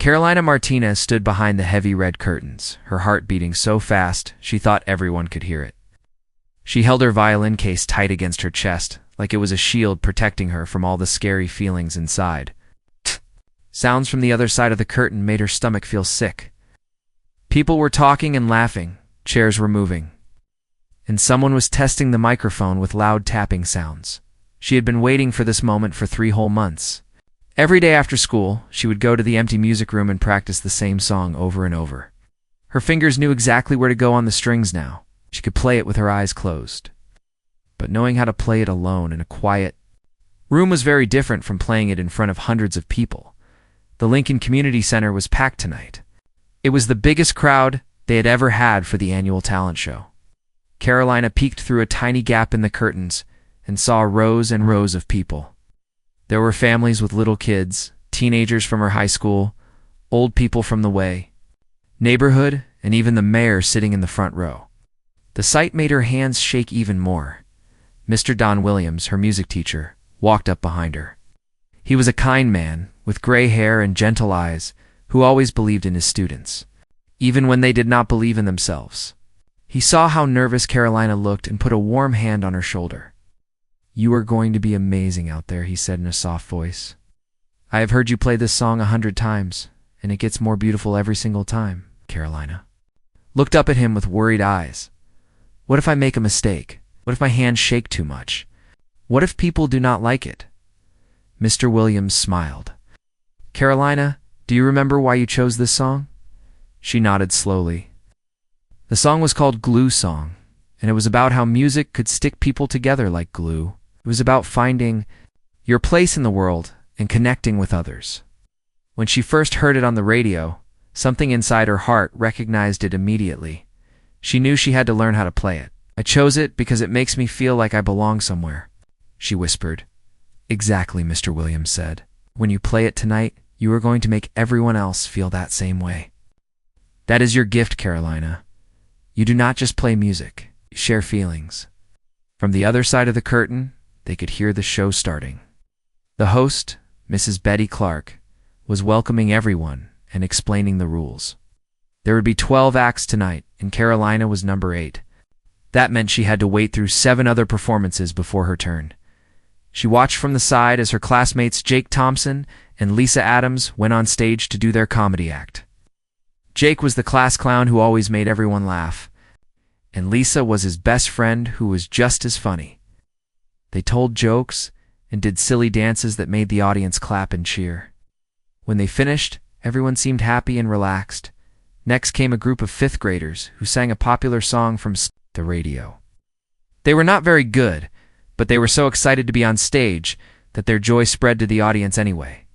Karolina Martinez stood behind the heavy red curtains, her heart beating so fast she thought everyone could hear it. She held her violin case tight against her chest, like it was a shield protecting her from all the scary feelings inside. Sounds from the other side of the curtain made her stomach feel sick. People were talking and laughing, chairs were moving, and someone was testing the microphone with loud tapping sounds. She had been waiting for this moment for 3 whole months. Every day after school, she would go to the empty music room and practice the same song over and over. Her fingers knew exactly where to go on the strings now. She could play it with her eyes closed. But knowing how to play it alone in a quiet room was very different from playing it in front of hundreds of people. The Lincoln Community Center was packed tonight. It was the biggest crowd they had ever had for the annual talent show. Karolina peeked through a tiny gap in the curtains and saw rows and rows of people. There were families with little kids, teenagers from her high school, old people from the way, neighborhood, and even the mayor sitting in the front row. The sight made her hands shake even more. Mr. Don Williams, her music teacher, walked up behind her. He was a kind man, with gray hair and gentle eyes, who always believed in his students, even when they did not believe in themselves. He saw how nervous Karolina looked and put a warm hand on her shoulder. "You are going to be amazing out there," he said in a soft voice. "I have heard you play this song 100 times, and it gets more beautiful every single time." Karolina looked up at him with worried eyes. "What if I make a mistake? What if my hands shake too much? What if people do not like it?" Mr. Williams smiled. "Karolina, do you remember why you chose this song?" She nodded slowly. The song was called Glue Song, and it was about how music could stick people together like glue. It was about finding your place in the world and connecting with others. When she first heard it on the radio, something inside her heart recognized it immediately. She knew she had to learn how to play it. "I chose it because it makes me feel like I belong somewhere," she whispered. "Exactly," Mr. Williams said. "When you play it tonight, you are going to make everyone else feel that same way. That is your gift, Karolina. You do not just play music, you share feelings." From the other side of the curtain, they could hear the show starting. The host, Mrs. Betty Clark, was welcoming everyone and explaining the rules. There would be 12 acts tonight, and Karolina was number 8. That meant she had to wait through 7 other performances before her turn. She watched from the side as her classmates Jake Thompson and Lisa Adams went on stage to do their comedy act. Jake was the class clown who always made everyone laugh, and Lisa was his best friend who was just as funny. They told jokes and did silly dances that made the audience clap and cheer. When they finished, everyone seemed happy and relaxed. Next came a group of 5th graders who sang a popular song from the radio. They were not very good, but they were so excited to be on stage that their joy spread to the audience anyway.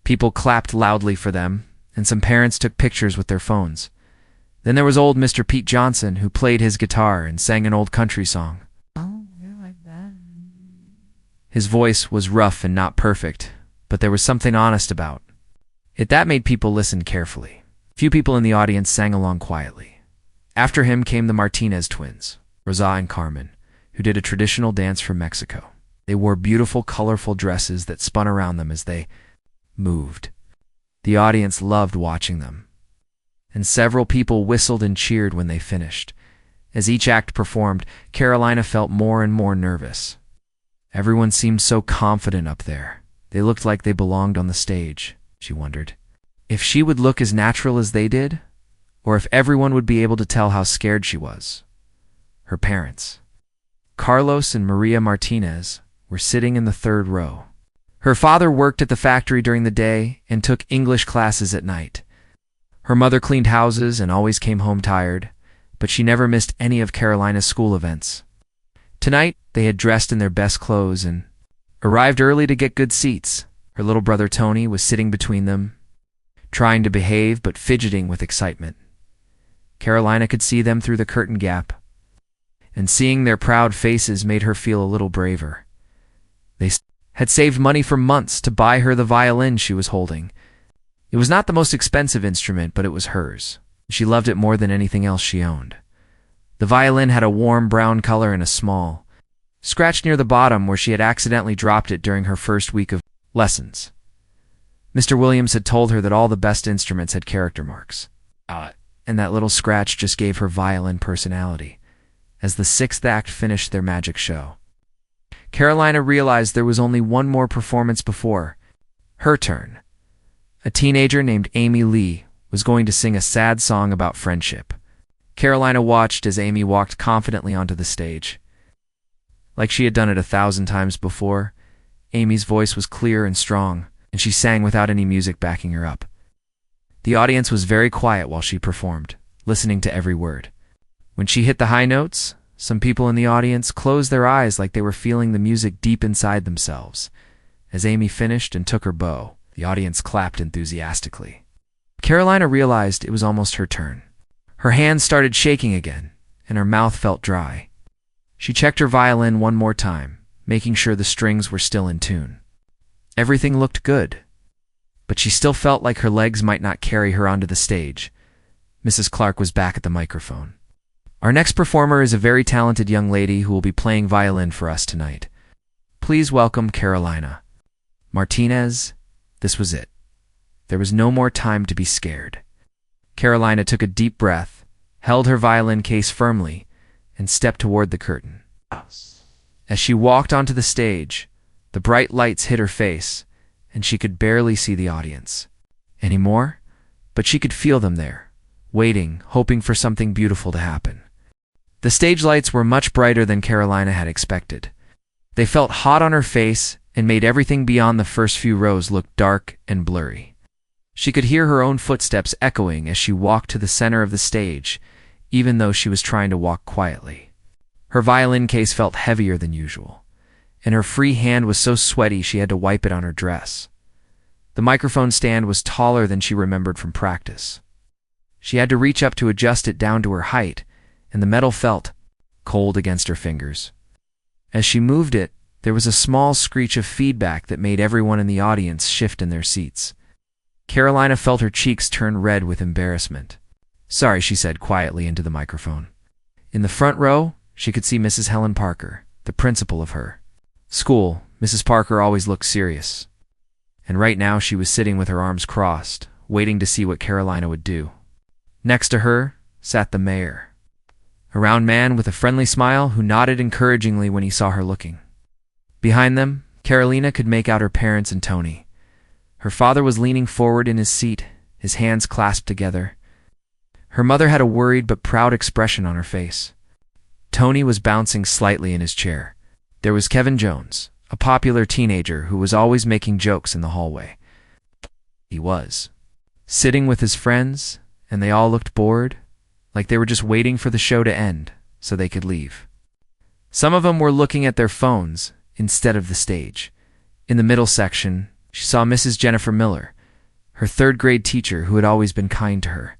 People clapped loudly for them, and some parents took pictures with their phones. Then there was old Mr. Pete Johnson, who played his guitar and sang an old country song. "Oh, you're like that." His voice was rough and not perfect, but there was something honest about it that made people listen carefully. Few people in the audience sang along quietly. After him came the Martinez twins, Rosa and Carmen, who did a traditional dance from Mexico. They wore beautiful, colorful dresses that spun around them as they moved. The audience loved watching them, and several people whistled and cheered when they finished. As each act performed, Karolina felt more and more nervous. Everyone seemed so confident up there. They looked like they belonged on the stage. She wondered if she would look as natural as they did, or if everyone would be able to tell how scared she was. Her parents, Carlos and Maria Martinez, were sitting in the 3rd row. Her father worked at the factory during the day and took English classes at night. Her mother cleaned houses and always came home tired, but she never missed any of Karolina's school events. Tonight, they had dressed in their best clothes and arrived early to get good seats. Her little brother Tony was sitting between them, trying to behave but fidgeting with excitement. Karolina could see them through the curtain gap, and seeing their proud faces made her feel a little braver. They had saved money for months to buy her the violin she was holding. It was not the most expensive instrument, but it was hers. She loved it more than anything else she owned. The violin had a warm brown color and a small scratch near the bottom where she had accidentally dropped it during her first week of lessons. Mr. Williams had told her that all the best instruments had character marks. And that little scratch just gave her violin personality. As the sixth act finished their magic show, Karolina realized there was only one more performance before her turn. A teenager named Amy Lee was going to sing a sad song about friendship. Karolina watched as Amy walked confidently onto the stage. Like she had done it 1,000 times before, Amy's voice was clear and strong, and she sang without any music backing her up. The audience was very quiet while she performed, listening to every word. When she hit the high notes, some people in the audience closed their eyes like they were feeling the music deep inside themselves. As Amy finished and took her bow, the audience clapped enthusiastically. Karolina realized it was almost her turn. Her hands started shaking again, and her mouth felt dry. She checked her violin one more time, making sure the strings were still in tune. Everything looked good, but she still felt like her legs might not carry her onto the stage. Mrs. Clark was back at the microphone. Our next performer is a very talented young lady who will be playing violin for us tonight. Please welcome Karolina. Martinez, this was it. There was no more time to be scared. Karolina took a deep breath, held her violin case firmly, and stepped toward the curtain. As she walked onto the stage, the bright lights hit her face, and she could barely see the audience anymore, but she could feel them there, waiting, hoping for something beautiful to happen. The stage lights were much brighter than Karolina had expected. They felt hot on her face and made everything beyond the first few rows look dark and blurry. She could hear her own footsteps echoing as she walked to the center of the stage, even though she was trying to walk quietly. Her violin case felt heavier than usual, and her free hand was so sweaty she had to wipe it on her dress. The microphone stand was taller than she remembered from practice. She had to reach up to adjust it down to her height, and the metal felt cold against her fingers. As she moved it, there was a small screech of feedback that made everyone in the audience shift in their seats. Karolina felt her cheeks turn red with embarrassment. "Sorry," she said quietly into the microphone. In the front row, she could see Mrs. Helen Parker, the principal of her school. Mrs. Parker always looked serious, and right now she was sitting with her arms crossed, waiting to see what Karolina would do. Next to her sat the mayor, a round man with a friendly smile who nodded encouragingly when he saw her looking. Behind them, Karolina could make out her parents and Tony. Her father was leaning forward in his seat, his hands clasped together. Her mother had a worried but proud expression on her face. Tony was bouncing slightly in his chair. There was Kevin Jones, a popular teenager who was always making jokes in the hallway. He was sitting with his friends, and they all looked bored, like they were just waiting for the show to end so they could leave. Some of them were looking at their phones instead of the stage. In the middle section, she saw Mrs. Jennifer Miller, her third-grade teacher who had always been kind to her.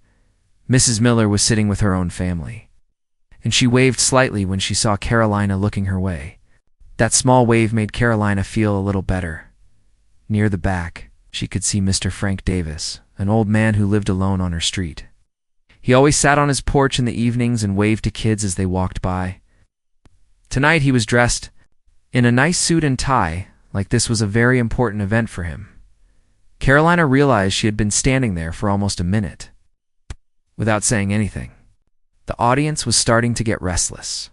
Mrs. Miller was sitting with her own family, and she waved slightly when she saw Karolina looking her way. That small wave made Karolina feel a little better. Near the back, she could see Mr. Frank Davis, an old man who lived alone on her street. He always sat on his porch in the evenings and waved to kids as they walked by. Tonight he was dressed in a nice suit and tie, like this was a very important event for him. Karolina realized she had been standing there for almost a minute, without saying anything. The audience was starting to get restless.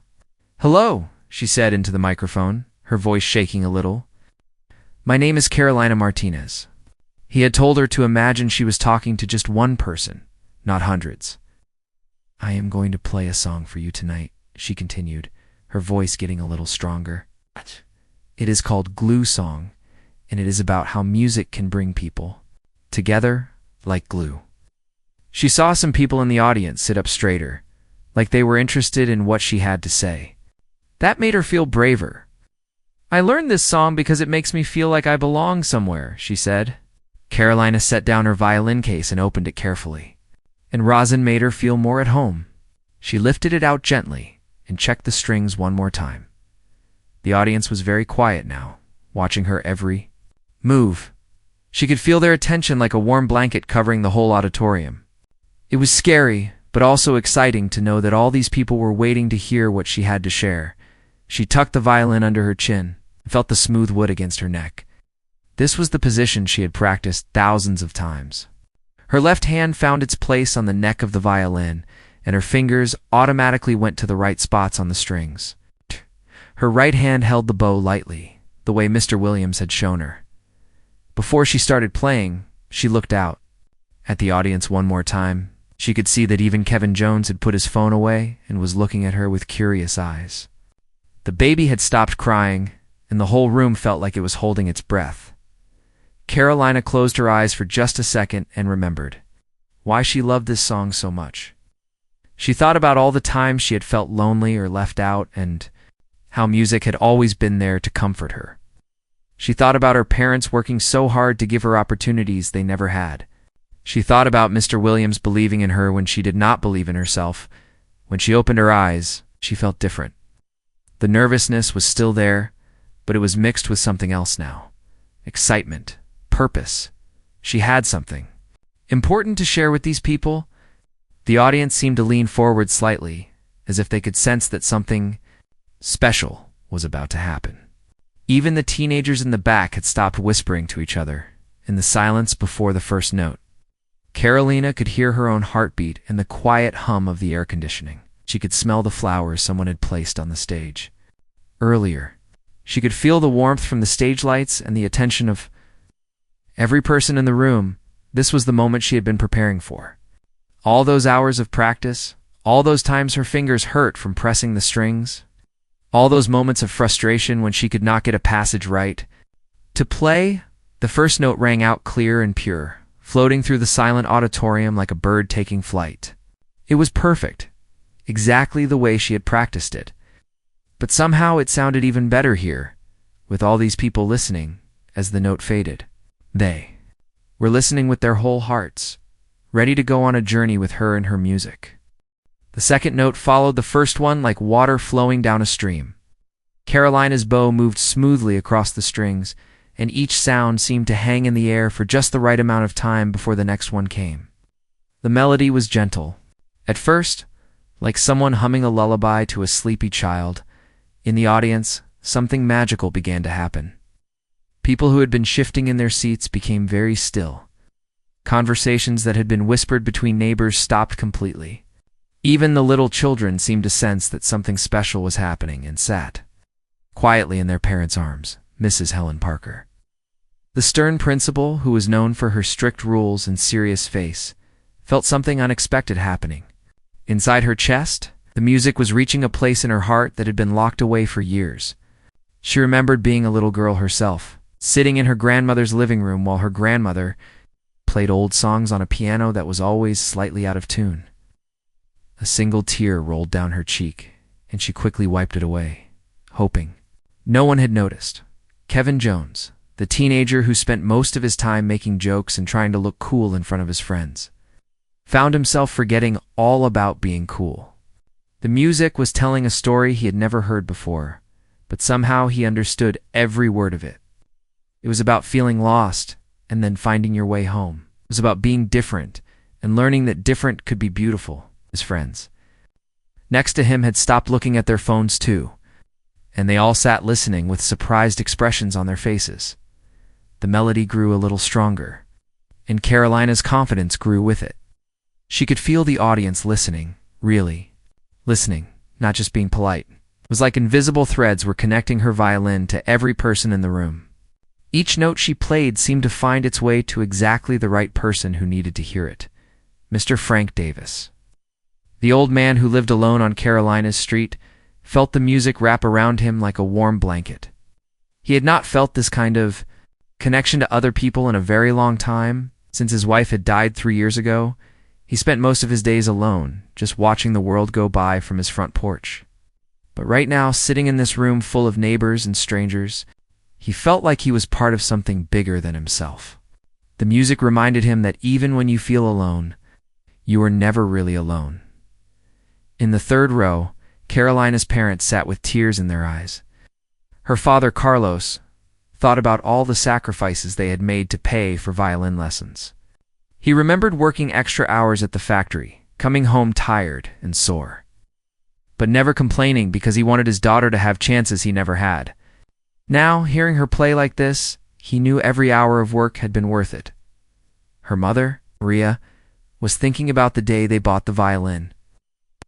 "Hello," she said into the microphone, her voice shaking a little. "My name is Karolina Martinez." He had told her to imagine she was talking to just one person, not hundreds. "I am going to play a song for you tonight," she continued, her voice getting a little stronger. "It is called Glue Song, and it is about how music can bring people together like glue." She saw some people in the audience sit up straighter, like they were interested in what she had to say. That made her feel braver. "I learned this song because it makes me feel like I belong somewhere," she said. Karolina set down her violin case and opened it carefully, and rosin made her feel more at home. She lifted it out gently and checked the strings one more time. The audience was very quiet now, watching her every move. She could feel their attention like a warm blanket covering the whole auditorium. It was scary, but also exciting to know that all these people were waiting to hear what she had to share. She tucked the violin under her chin and felt the smooth wood against her neck. This was the position she had practiced thousands of times. Her left hand found its place on the neck of the violin, and her fingers automatically went to the right spots on the strings. Her right hand held the bow lightly, the way Mr. Williams had shown her. Before she started playing, she looked out at the audience one more time. She could see that even Kevin Jones had put his phone away and was looking at her with curious eyes. The baby had stopped crying, and the whole room felt like it was holding its breath. Karolina closed her eyes for just a second and remembered why she loved this song so much. She thought about all the times she had felt lonely or left out and how music had always been there to comfort her. She thought about her parents working so hard to give her opportunities they never had. She thought about Mr. Williams believing in her when she did not believe in herself. When she opened her eyes, she felt different. The nervousness was still there, but it was mixed with something else now. Excitement. Purpose. She had something important to share with these people. The audience seemed to lean forward slightly, as if they could sense that something special was about to happen. Even the teenagers in the back had stopped whispering to each other in the silence before the first note. Karolina could hear her own heartbeat and the quiet hum of the air conditioning. She could smell the flowers someone had placed on the stage earlier. She could feel the warmth from the stage lights and the attention of every person in the room. This was the moment she had been preparing for. All those hours of practice, all those times her fingers hurt from pressing the strings, all those moments of frustration when she could not get a passage right. To play, the first note rang out clear and pure, floating through the silent auditorium like a bird taking flight. It was perfect, exactly the way she had practiced it. But somehow it sounded even better here, with all these people listening, as the note faded. They were listening with their whole hearts, ready to go on a journey with her and her music. The second note followed the first one like water flowing down a stream. Karolina's bow moved smoothly across the strings, and each sound seemed to hang in the air for just the right amount of time before the next one came. The melody was gentle. At first, like someone humming a lullaby to a sleepy child. In the audience, something magical began to happen. People who had been shifting in their seats became very still. Conversations that had been whispered between neighbors stopped completely. Even the little children seemed to sense that something special was happening and sat quietly in their parents' arms. Mrs. Helen Parker, the stern principal, who was known for her strict rules and serious face, felt something unexpected happening. Inside her chest, the music was reaching a place in her heart that had been locked away for years. She remembered being a little girl herself, sitting in her grandmother's living room while her grandmother played old songs on a piano that was always slightly out of tune. A single tear rolled down her cheek, and she quickly wiped it away, hoping no one had noticed. Kevin Jones, the teenager who spent most of his time making jokes and trying to look cool in front of his friends, found himself forgetting all about being cool. The music was telling a story he had never heard before, but somehow he understood every word of it. It was about feeling lost and then finding your way home. It was about being different and learning that different could be beautiful. His friends next to him had stopped looking at their phones too, and they all sat listening with surprised expressions on their faces. The melody grew a little stronger, and Karolina's confidence grew with it. She could feel the audience listening, really listening, not just being polite. It was like invisible threads were connecting her violin to every person in the room. Each note she played seemed to find its way to exactly the right person who needed to hear it. Mr. Frank Davis, the old man who lived alone on Karolina's street, felt the music wrap around him like a warm blanket. He had not felt this kind of connection to other people in a very long time. Since his wife had died 3 years ago, he spent most of his days alone, just watching the world go by from his front porch. But right now, sitting in this room full of neighbors and strangers, he felt like he was part of something bigger than himself. The music reminded him that even when you feel alone, you are never really alone. In the third row, Karolina's parents sat with tears in their eyes. Her father, Carlos, thought about all the sacrifices they had made to pay for violin lessons. He remembered working extra hours at the factory, coming home tired and sore, but never complaining because he wanted his daughter to have chances he never had. Now, hearing her play like this, he knew every hour of work had been worth it. Her mother, Maria, was thinking about the day they bought the violin.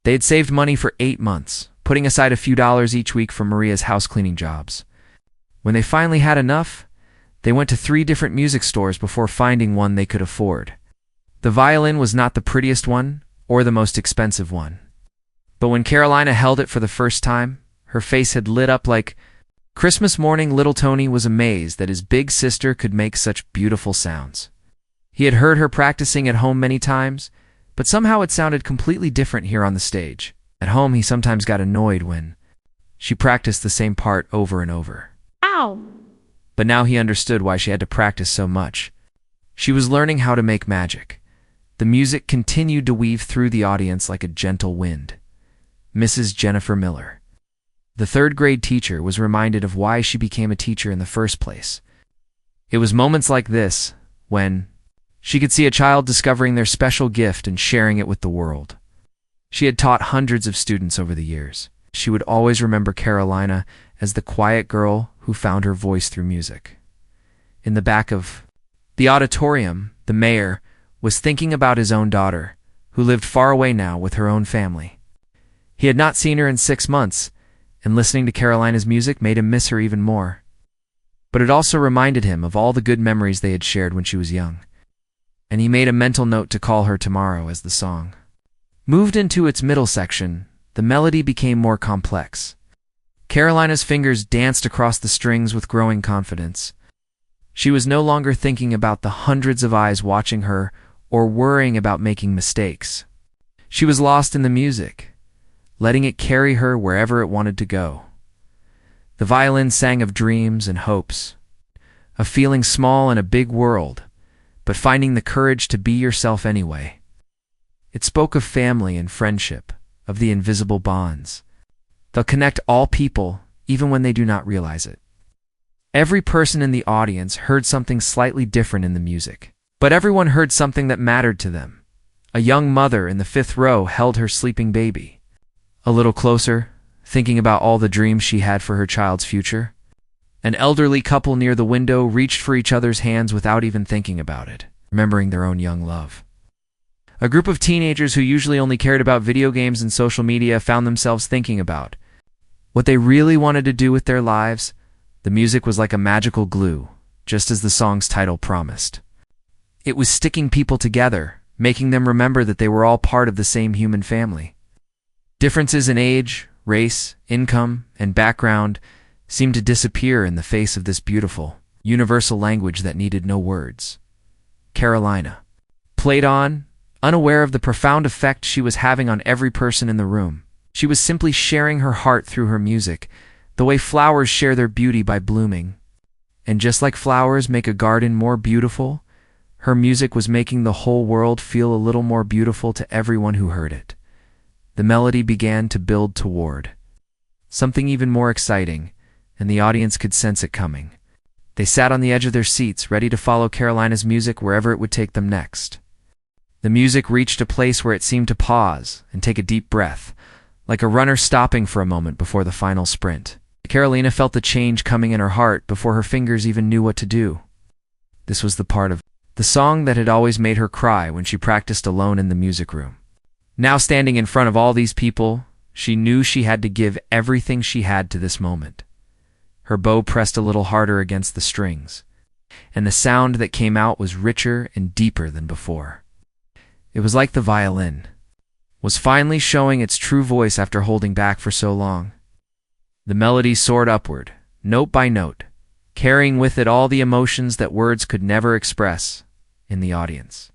They had saved money for 8 months, putting aside a few dollars each week for Maria's house cleaning jobs. When they finally had enough, they went to 3 different music stores before finding one they could afford. The violin was not the prettiest one or the most expensive one. But when Karolina held it for the first time, her face had lit up like Christmas morning. Little Tony was amazed that his big sister could make such beautiful sounds. He had heard her practicing at home many times, but somehow it sounded completely different here on the stage. At home, he sometimes got annoyed when she practiced the same part over and over. Ow! But now he understood why she had to practice so much. She was learning how to make magic. The music continued to weave through the audience like a gentle wind. Mrs. Jennifer Miller, the 3rd grade teacher, was reminded of why she became a teacher in the first place. It was moments like this when she could see a child discovering their special gift and sharing it with the world. She had taught hundreds of students over the years. She would always remember Karolina as the quiet girl who found her voice through music. In the back of the auditorium, the mayor was thinking about his own daughter, who lived far away now with her own family. He had not seen her in 6 months, and listening to Karolina's music made him miss her even more. But it also reminded him of all the good memories they had shared when she was young. And he made a mental note to call her tomorrow as the song moved into its middle section. The melody became more complex. Karolina's fingers danced across the strings with growing confidence. She was no longer thinking about the hundreds of eyes watching her or worrying about making mistakes. She was lost in the music, letting it carry her wherever it wanted to go. The violin sang of dreams and hopes, of feeling small in a big world, but finding the courage to be yourself anyway. It spoke of family and friendship, of the invisible bonds. They'll connect all people, even when they do not realize it. Every person in the audience heard something slightly different in the music, but everyone heard something that mattered to them. A young mother in the 5th row held her sleeping baby. A little closer, thinking about all the dreams she had for her child's future. An elderly couple near the window reached for each other's hands without even thinking about it, remembering their own young love. A group of teenagers who usually only cared about video games and social media found themselves thinking about what they really wanted to do with their lives. The music was like a magical glue, just as the song's title promised. It was sticking people together, making them remember that they were all part of the same human family. Differences in age, race, income, and background seemed to disappear in the face of this beautiful, universal language that needed no words. Karolina played on, unaware of the profound effect she was having on every person in the room. She was simply sharing her heart through her music, the way flowers share their beauty by blooming. And just like flowers make a garden more beautiful, her music was making the whole world feel a little more beautiful to everyone who heard it. The melody began to build toward something even more exciting, and the audience could sense it coming. They sat on the edge of their seats, ready to follow Karolina's music wherever it would take them next. The music reached a place where it seemed to pause and take a deep breath, like a runner stopping for a moment before the final sprint. Karolina felt the change coming in her heart before her fingers even knew what to do. This was the part of the song that had always made her cry when she practiced alone in the music room. Now standing in front of all these people, she knew she had to give everything she had to this moment. Her bow pressed a little harder against the strings, and the sound that came out was richer and deeper than before. It was like the violin was finally showing its true voice after holding back for so long. The melody soared upward, note by note, carrying with it all the emotions that words could never express. In the audience,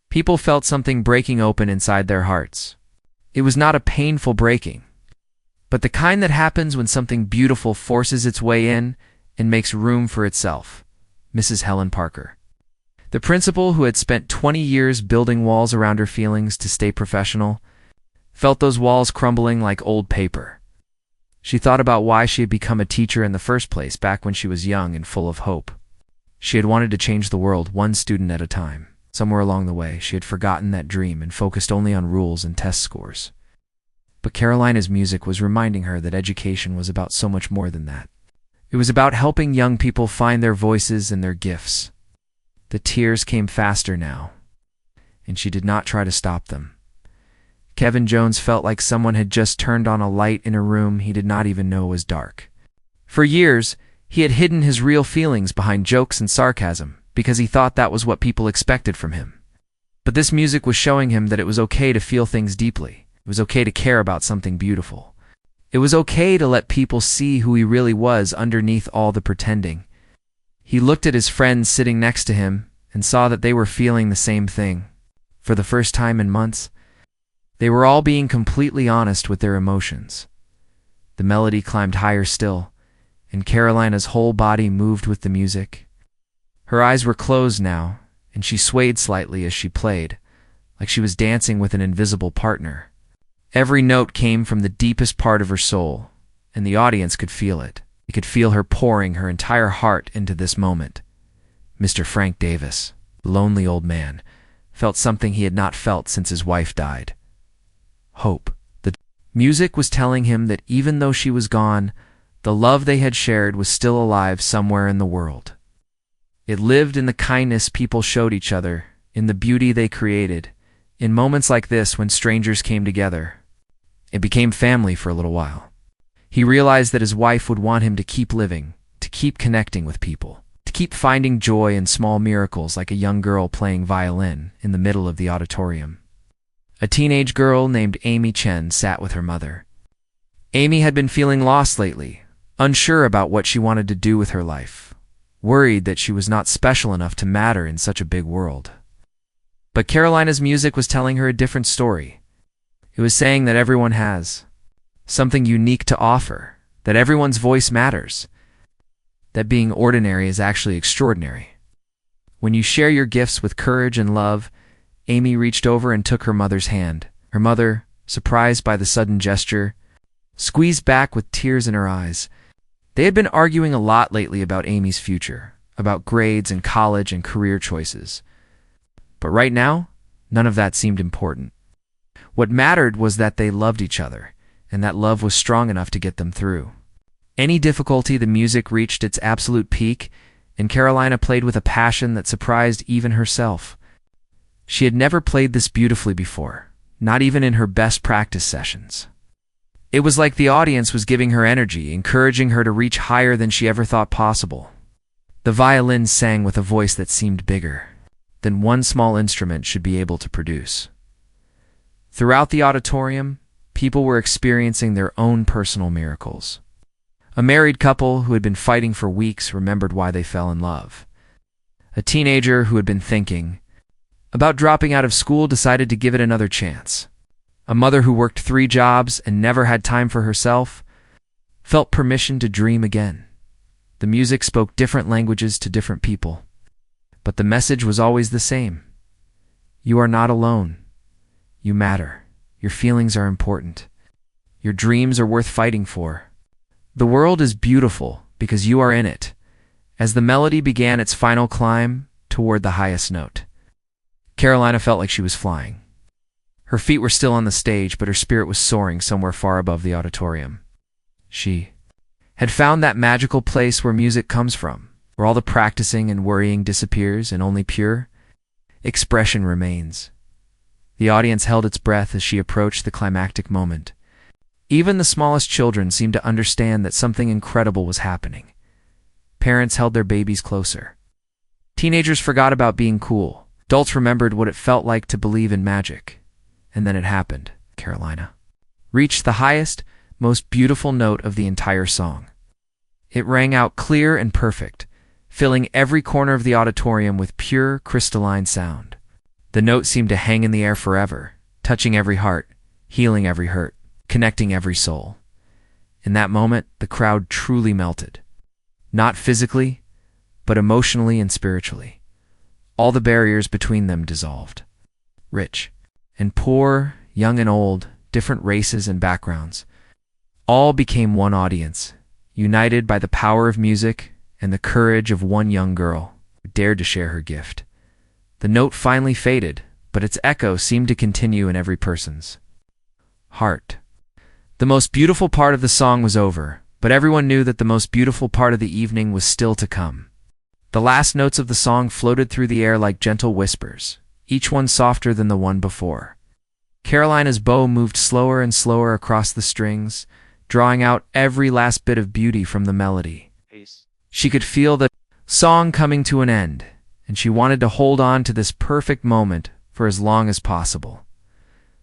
people felt something breaking open inside their hearts. It was not a painful breaking, but the kind that happens when something beautiful forces its way in and makes room for itself. Mrs. Helen Parker, the principal who had spent 20 years building walls around her feelings to stay professional, felt those walls crumbling like old paper. She thought about why she had become a teacher in the first place back when she was young and full of hope. She had wanted to change the world one student at a time. Somewhere along the way, she had forgotten that dream and focused only on rules and test scores. But Karolina's music was reminding her that education was about so much more than that. It was about helping young people find their voices and their gifts. The tears came faster now, and she did not try to stop them. Kevin Jones felt like someone had just turned on a light in a room he did not even know was dark. For years, he had hidden his real feelings behind jokes and sarcasm because he thought that was what people expected from him. But this music was showing him that it was okay to feel things deeply. It was okay to care about something beautiful. It was okay to let people see who he really was underneath all the pretending. He looked at his friends sitting next to him and saw that they were feeling the same thing. For the first time in months, they were all being completely honest with their emotions. The melody climbed higher still, and Karolina's whole body moved with the music. Her eyes were closed now, and she swayed slightly as she played, like she was dancing with an invisible partner. Every note came from the deepest part of her soul, and the audience could feel it. They could feel her pouring her entire heart into this moment. Mr. Frank Davis, the lonely old man, felt something he had not felt since his wife died. Hope. The music was telling him that even though she was gone, the love they had shared was still alive somewhere in the world. It lived in the kindness people showed each other, in the beauty they created, in moments like this when strangers came together. It became family for a little while. He realized that his wife would want him to keep living, to keep connecting with people, to keep finding joy in small miracles like a young girl playing violin in the middle of the auditorium. A teenage girl named Amy Chen sat with her mother. Amy had been feeling lost lately, unsure about what she wanted to do with her life, worried that she was not special enough to matter in such a big world. But Karolina's music was telling her a different story. It was saying that everyone has something unique to offer, that everyone's voice matters, that being ordinary is actually extraordinary. When you share your gifts with courage and love, Amy reached over and took her mother's hand. Her mother, surprised by the sudden gesture, squeezed back with tears in her eyes. They had been arguing a lot lately about Amy's future, about grades and college and career choices. But right now, none of that seemed important. What mattered was that they loved each other, and that love was strong enough to get them through. Any difficulty, the music reached its absolute peak, and Karolina played with a passion that surprised even herself. She had never played this beautifully before, not even in her best practice sessions. It was like the audience was giving her energy, encouraging her to reach higher than she ever thought possible. The violin sang with a voice that seemed bigger than one small instrument should be able to produce. Throughout the auditorium, people were experiencing their own personal miracles. A married couple who had been fighting for weeks remembered why they fell in love. A teenager who had been thinking about dropping out of school decided to give it another chance. A mother who worked 3 jobs and never had time for herself felt permission to dream again. The music spoke different languages to different people, but the message was always the same. You are not alone. You matter. Your feelings are important. Your dreams are worth fighting for. The world is beautiful because you are in it. As the melody began its final climb toward the highest note, Karolina felt like she was flying. Her feet were still on the stage, but her spirit was soaring somewhere far above the auditorium. She had found that magical place where music comes from, where all the practicing and worrying disappears and only pure expression remains. The audience held its breath as she approached the climactic moment. Even the smallest children seemed to understand that something incredible was happening. Parents held their babies closer. Teenagers forgot about being cool. Adults remembered what it felt like to believe in magic. And then it happened. Karolina reached the highest, most beautiful note of the entire song. It rang out clear and perfect, filling every corner of the auditorium with pure, crystalline sound. The note seemed to hang in the air forever, touching every heart, healing every hurt, connecting every soul. In that moment, the crowd truly melted. Not physically, but emotionally and spiritually. All the barriers between them dissolved. Rich and poor, young and old, different races and backgrounds, all became one audience, united by the power of music and the courage of one young girl who dared to share her gift. The note finally faded, but its echo seemed to continue in every person's heart. The most beautiful part of the song was over. But everyone knew that the most beautiful part of the evening was still to come. The last notes of the song floated through the air like gentle whispers, each one softer than the one before. Karolina's bow moved slower and slower across the strings, drawing out every last bit of beauty from the melody. She could feel the song coming to an end, and she wanted to hold on to this perfect moment for as long as possible.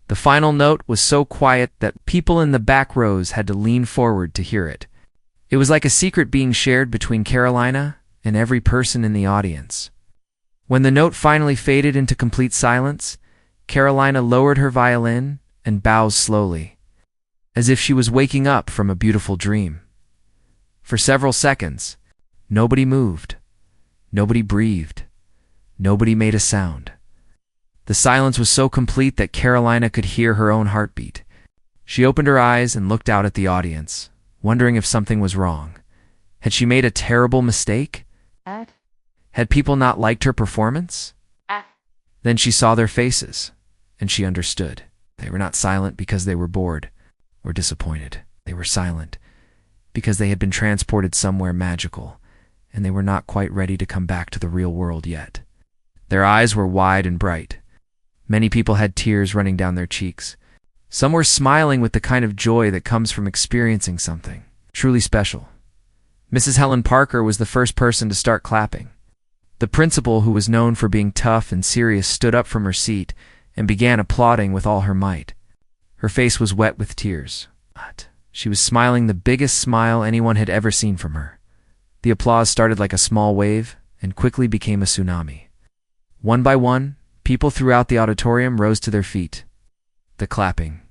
The final note was so quiet that people in the back rows had to lean forward to hear it. It was like a secret being shared between Karolina and every person in the audience. When the note finally faded into complete silence, Karolina lowered her violin and bowed slowly, as if she was waking up from a beautiful dream. For several seconds, nobody moved, nobody breathed, nobody made a sound. The silence was so complete that Karolina could hear her own heartbeat. She opened her eyes and looked out at the audience, wondering if something was wrong. Had she made a terrible mistake? Had people not liked her performance? Then she saw their faces, and she understood. They were not silent because they were bored or disappointed. They were silent because they had been transported somewhere magical, and they were not quite ready to come back to the real world yet. Their eyes were wide and bright. Many people had tears running down their cheeks. Some were smiling with the kind of joy that comes from experiencing something truly special. Mrs. Helen Parker was the first person to start clapping. The principal, who was known for being tough and serious, stood up from her seat and began applauding with all her might. Her face was wet with tears, but she was smiling the biggest smile anyone had ever seen from her. The applause started like a small wave and quickly became a tsunami. One by one, people throughout the auditorium rose to their feet. The clapping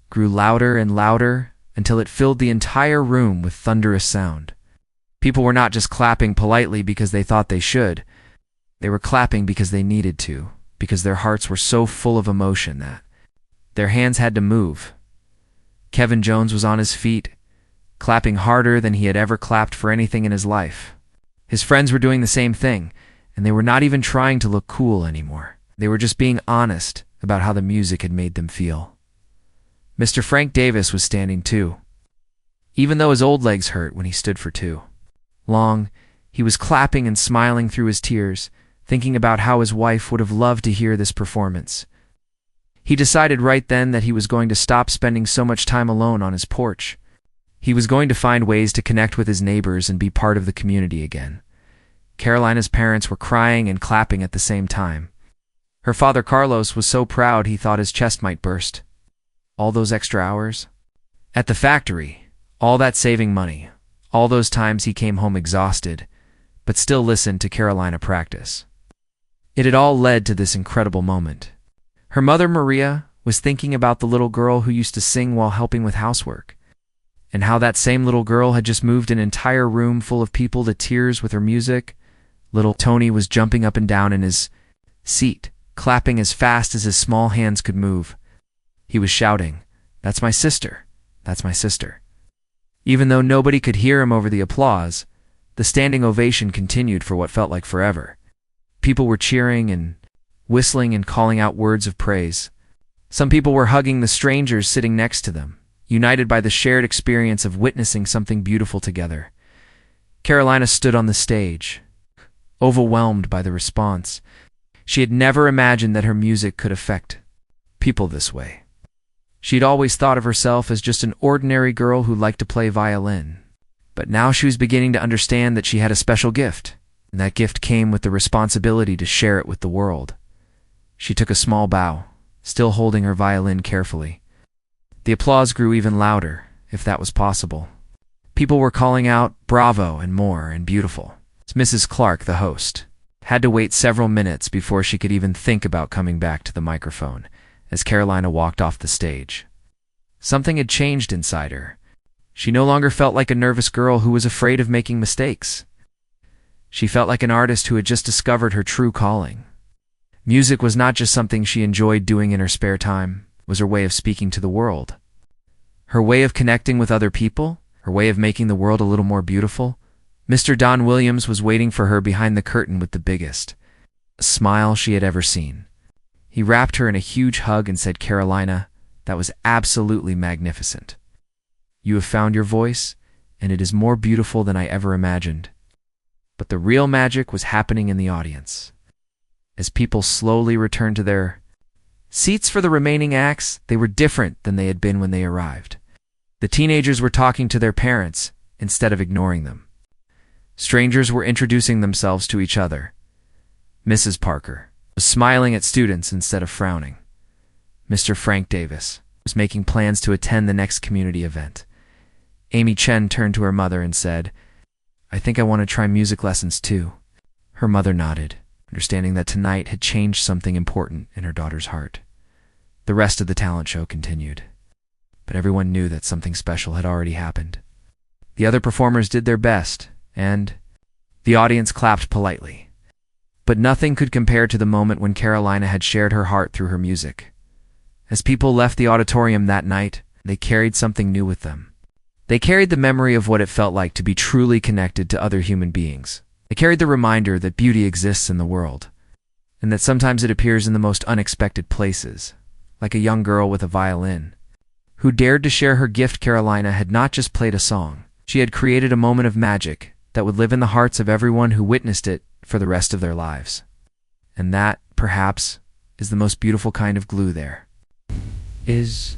grew louder and louder until it filled the entire room with thunderous sound. People were not just clapping politely because they thought they should. They were clapping because they needed to, because their hearts were so full of emotion that their hands had to move. Kevin Jones was on his feet, clapping harder than he had ever clapped for anything in his life. His friends were doing the same thing, and they were not even trying to look cool anymore. They were just being honest about how the music had made them feel. Mr. Frank Davis was standing too, even though his old legs hurt when he stood for two. Long, he was clapping and smiling through his tears, thinking about how his wife would have loved to hear this performance. He decided right then that he was going to stop spending so much time alone on his porch. He was going to find ways to connect with his neighbors and be part of the community again. Karolina's parents were crying and clapping at the same time. Her father Carlos was so proud he thought his chest might burst. All those extra hours at the factory, all that saving money, all those times he came home exhausted, but still listened to Karolina practice. It had all led to this incredible moment. Her mother, Maria, was thinking about the little girl who used to sing while helping with housework, and how that same little girl had just moved an entire room full of people to tears with her music. Little Tony was jumping up and down in his seat, clapping as fast as his small hands could move. He was shouting, "That's my sister! That's my sister!" Even though nobody could hear him over the applause, the standing ovation continued for what felt like forever. People were cheering and whistling and calling out words of praise. Some people were hugging the strangers sitting next to them, united by the shared experience of witnessing something beautiful together. Karolina stood on the stage, overwhelmed by the response. She had never imagined that her music could affect people this way. She'd always thought of herself as just an ordinary girl who liked to play violin. But now she was beginning to understand that she had a special gift, and that gift came with the responsibility to share it with the world. She took a small bow, still holding her violin carefully. The applause grew even louder, if that was possible. People were calling out, "Bravo," and more, and "Beautiful." Mrs. Clark, the host, had to wait several minutes before she could even think about coming back to the microphone as Karolina walked off the stage. Something had changed inside her. She no longer felt like a nervous girl who was afraid of making mistakes. She felt like an artist who had just discovered her true calling. Music was not just something she enjoyed doing in her spare time. It was her way of speaking to the world. Her way of connecting with other people, her way of making the world a little more beautiful. Mr. Don Williams was waiting for her behind the curtain with the biggest smile she had ever seen. He wrapped her in a huge hug and said, "Karolina, that was absolutely magnificent. You have found your voice, and it is more beautiful than I ever imagined. But the real magic was happening in the audience. As people slowly returned to their seats for the remaining acts, they were different than they had been when they arrived. The teenagers were talking to their parents instead of ignoring them. Strangers were introducing themselves to each other. Mrs. Parker was smiling at students instead of frowning. Mr. Frank Davis was making plans to attend the next community event. Amy Chen turned to her mother and said, "I think I want to try music lessons too." Her mother nodded, understanding that tonight had changed something important in her daughter's heart. The rest of the talent show continued, but everyone knew that something special had already happened. The other performers did their best, and the audience clapped politely. But nothing could compare to the moment when Karolina had shared her heart through her music. As people left the auditorium that night, they carried something new with them. They carried the memory of what it felt like to be truly connected to other human beings. They carried the reminder that beauty exists in the world, and that sometimes it appears in the most unexpected places, like a young girl with a violin, who dared to share her gift. Karolina had not just played a song. She had created a moment of magic that would live in the hearts of everyone who witnessed it for the rest of their lives. And that, perhaps, is the most beautiful kind of glue there is